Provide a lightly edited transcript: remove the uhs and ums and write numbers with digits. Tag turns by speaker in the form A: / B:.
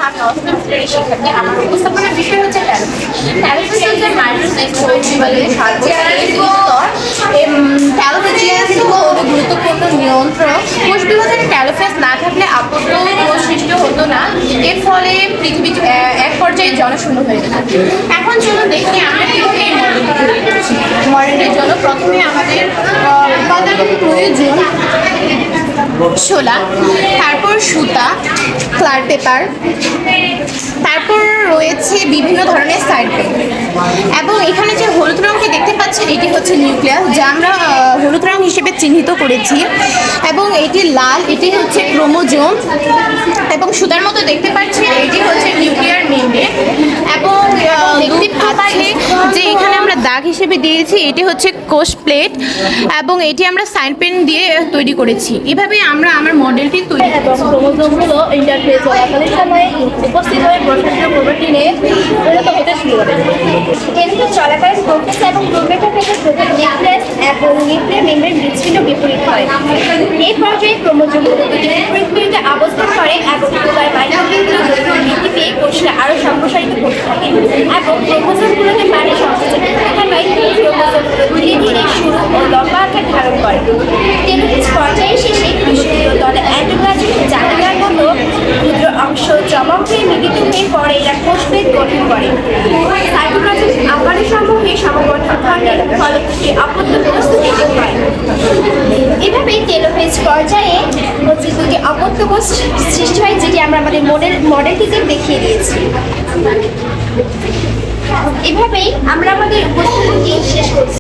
A: আমি অষ্টম শ্রেণীর শিক্ষার্থী। আমার উপস্থাপনার বিষয় হচ্ছে ট্যালোফেজ হচ্ছে মাইটোসিস সার্বজনীন স্তর। ট্যালোফেজিয়াস হলো গুরুত্বপূর্ণ নিয়ন্ত্রক। কোষ বিভাজনে ট্যালোফেজ না থাকলে আপত্ত কোষ সৃষ্টি হতো না। এর ফলে পৃথিবী এক পর্যায়ে জনশূন্য হয়ে যেত। এখন চলুন দেখি আমরা কীভাবে এই মডেলের জন্য প্রথমে আমাদের উপাদান প্রয়োজন শোলা, তারপর সুতা, ক্লার পেপার, তারপর রয়েছে বিভিন্ন ধরনের সাইড পেন। এবং এখানে যে হলুদ রঙটি দেখতে পাচ্ছেন এটি হচ্ছে নিউক্লিয়াস, যা আমরা হলুদ রং হিসেবে চিহ্নিত করেছি। এবং এটি লাল, এটি হচ্ছে ক্রোমোজোম। এবং সুতার মতো দেখতে পাচ্ছেন এটি হচ্ছে নিউক্লিয়ার মেমব্রেন। এবং দেখতে পাচ্ছি যে এখানে আমরা দাগ হিসেবে দিয়েছি এটি হচ্ছে কোষ প্লেট, এবং এটি আমরা সাইন পেন দিয়ে তৈরি করেছি। এভাবে আমরা আমার মডেলটি তৈরি
B: এবং ক্রোমোজোমগুলো ইন্টারফেজ চলাকালীন সময়ে উপস্থিত হয়ে প্রোটিনের প্রোটিনে পরিণত হতে শুরু করে।
C: টেলোফেজ চলাকালীন প্রোফেজ এবং প্রোমেটাফেজের প্রধান নিউক্লিয়াস এবং নিউক্লিয়ার মেমব্রেন বিচ্ছিন্ন বিপরীত হয়। এই পর্যায়ে ক্রোমোজোমগুলো দুটি বিপরীত প্লেটে অবস্থান করে এবং পুনরায় মাইটোকন্ড্রিয়ার দৈর্ঘ্য বৃদ্ধি পেয়ে কোষকে আরও সম্প্রসারিত করতে থাকে। এবং ক্রোমোজোমগুলোকে পানি সংযোজন করতে থাকায় ক্রোমোজোমগুলো ধীরে ধীরে সরু ও লম্বা আকার ধারণ করে। টেলোফেজ পর্যায়ে শেষে কোষীয় দলে এন্ডোপ্লাজমিক জালিকার মতো ক্ষুদ্র অংশ জমা হয়ে মিলিত হয়ে পরে এরা কোষপ্লেট গঠন করে। সাইটোপ্লাজমিক আকারের সমূহে সমবর্ধন ঘটে, ফলে দুটি অপত্য কোষ তৈরি হয়। এভাবে টেলোফেজ পর্যায়ে দুটি অপত্য কোষ সৃষ্টি হয়, যেটি আমরা আমাদের মডেলটিতে দেখিয়ে দিয়েছি। এভাবেই আমরা আমাদের উপস্থাপনটি শেষ করছি।